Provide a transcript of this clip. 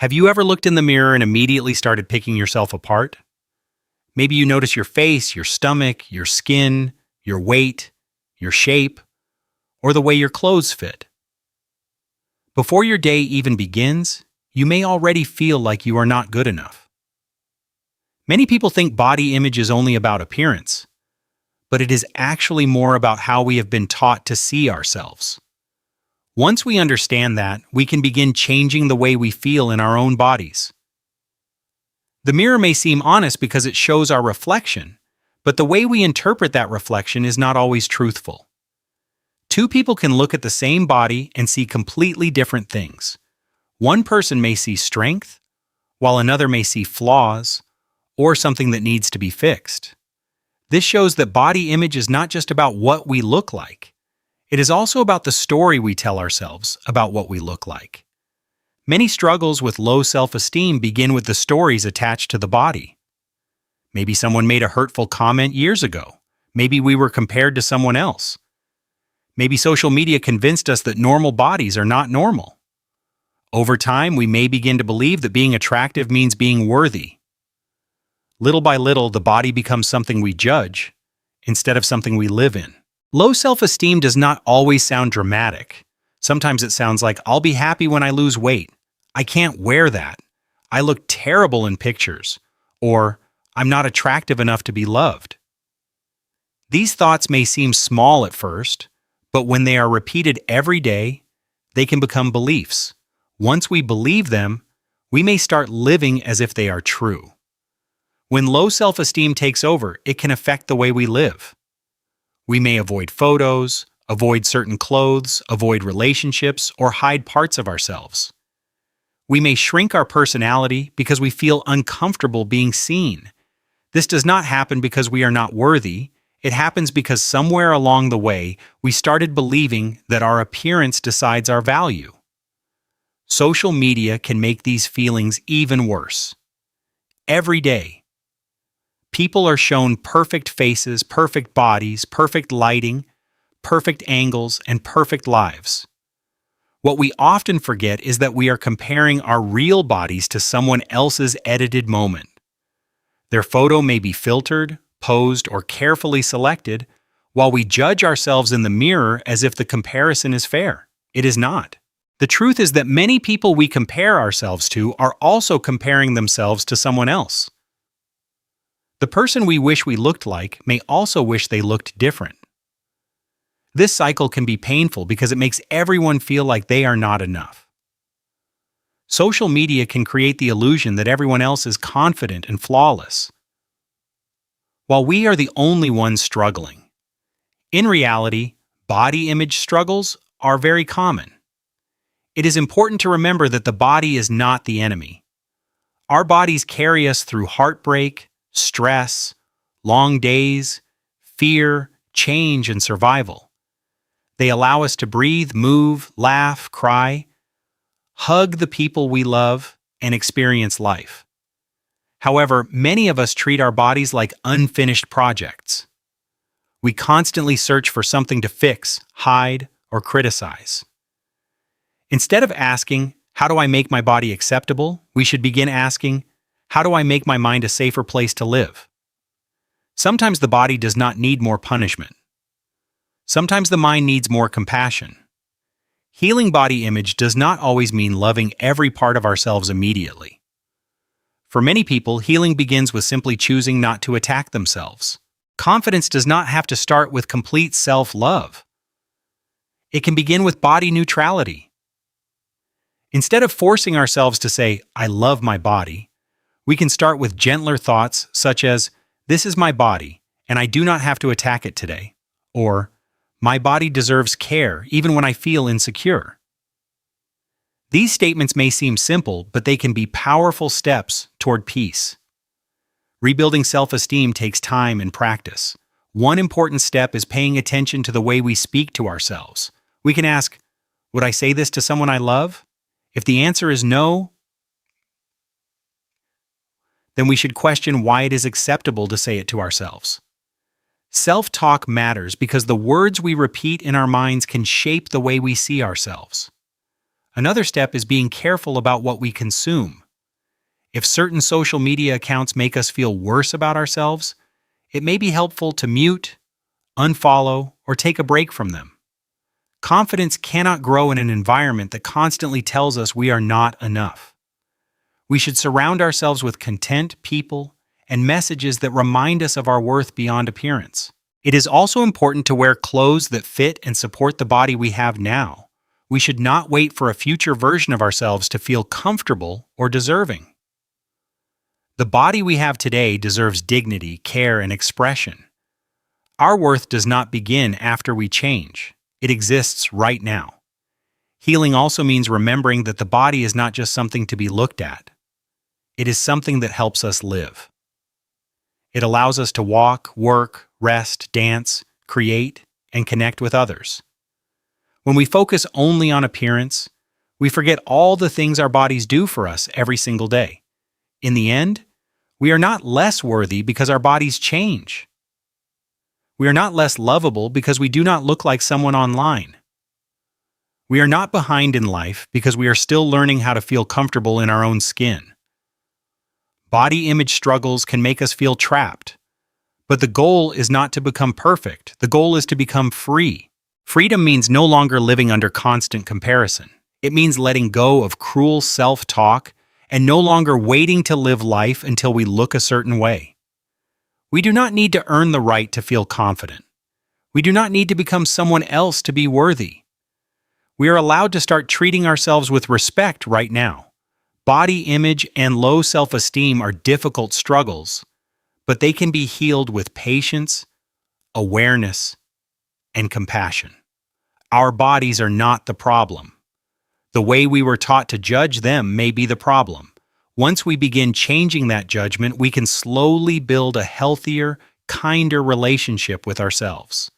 Have you ever looked in the mirror and immediately started picking yourself apart? Maybe you notice your face, your stomach, your skin, your weight, your shape, or the way your clothes fit. Before your day even begins, you may already feel like you are not good enough. Many people think body image is only about appearance, but it is actually more about how we have been taught to see ourselves. Once we understand that, we can begin changing the way we feel in our own bodies. The mirror may seem honest because it shows our reflection, but the way we interpret that reflection is not always truthful. Two people can look at the same body and see completely different things. One person may see strength, while another may see flaws or something that needs to be fixed. This shows that body image is not just about what we look like. It is also about the story we tell ourselves about what we look like. Many struggles with low self-esteem begin with the stories attached to the body. Maybe someone made a hurtful comment years ago. Maybe we were compared to someone else. Maybe social media convinced us that normal bodies are not normal. Over time, we may begin to believe that being attractive means being worthy. Little by little, the body becomes something we judge instead of something we live in. Low self-esteem does not always sound dramatic. Sometimes it sounds like, I'll be happy when I lose weight. I can't wear that. I look terrible in pictures. Or, I'm not attractive enough to be loved. These thoughts may seem small at first, but when they are repeated every day, they can become beliefs. Once we believe them, we may start living as if they are true. When low self-esteem takes over, it can affect the way we live. We may avoid photos, avoid certain clothes, avoid relationships, or hide parts of ourselves. We may shrink our personality because we feel uncomfortable being seen. This does not happen because we are not worthy. It happens because somewhere along the way, we started believing that our appearance decides our value. Social media can make these feelings even worse. Every day, people are shown perfect faces, perfect bodies, perfect lighting, perfect angles, and perfect lives. What we often forget is that we are comparing our real bodies to someone else's edited moment. Their photo may be filtered, posed, or carefully selected, while we judge ourselves in the mirror as if the comparison is fair. It is not. The truth is that many people we compare ourselves to are also comparing themselves to someone else. The person we wish we looked like may also wish they looked different. This cycle can be painful because it makes everyone feel like they are not enough. Social media can create the illusion that everyone else is confident and flawless, while we are the only ones struggling. In reality, body image struggles are very common. It is important to remember that the body is not the enemy. Our bodies carry us through heartbreak, stress, long days, fear, change, and survival. They allow us to breathe, move, laugh, cry, hug the people we love, and experience life. However, many of us treat our bodies like unfinished projects. We constantly search for something to fix, hide, or criticize. Instead of asking, how do I make my body acceptable? We should begin asking, how do I make my mind a safer place to live? Sometimes the body does not need more punishment. Sometimes the mind needs more compassion. Healing body image does not always mean loving every part of ourselves immediately. For many people, healing begins with simply choosing not to attack themselves. Confidence does not have to start with complete self-love. It can begin with body neutrality. Instead of forcing ourselves to say, I love my body, we can start with gentler thoughts such as, this is my body, and I do not have to attack it today. Or, my body deserves care even when I feel insecure. These statements may seem simple, but they can be powerful steps toward peace. Rebuilding self-esteem takes time and practice. One important step is paying attention to the way we speak to ourselves. We can ask, would I say this to someone I love? If the answer is no, then we should question why it is acceptable to say it to ourselves. Self-talk matters because the words we repeat in our minds can shape the way we see ourselves. Another step is being careful about what we consume. If certain social media accounts make us feel worse about ourselves, it may be helpful to mute, unfollow, or take a break from them. Confidence cannot grow in an environment that constantly tells us we are not enough. We should surround ourselves with content people and messages that remind us of our worth beyond appearance. It is also important to wear clothes that fit and support the body we have now. We should not wait for a future version of ourselves to feel comfortable or deserving. The body we have today deserves dignity, care, and expression. Our worth does not begin after we change. It exists right now. Healing also means remembering that the body is not just something to be looked at. It is something that helps us live. It allows us to walk, work, rest, dance, create, and connect with others. When we focus only on appearance, we forget all the things our bodies do for us every single day. In the end, we are not less worthy because our bodies change. We are not less lovable because we do not look like someone online. We are not behind in life because we are still learning how to feel comfortable in our own skin. Body image struggles can make us feel trapped. But the goal is not to become perfect. The goal is to become free. Freedom means no longer living under constant comparison. It means letting go of cruel self-talk and no longer waiting to live life until we look a certain way. We do not need to earn the right to feel confident. We do not need to become someone else to be worthy. We are allowed to start treating ourselves with respect right now. Body image and low self-esteem are difficult struggles, but they can be healed with patience, awareness, and compassion. Our bodies are not the problem. The way we were taught to judge them may be the problem. Once we begin changing that judgment, we can slowly build a healthier, kinder relationship with ourselves.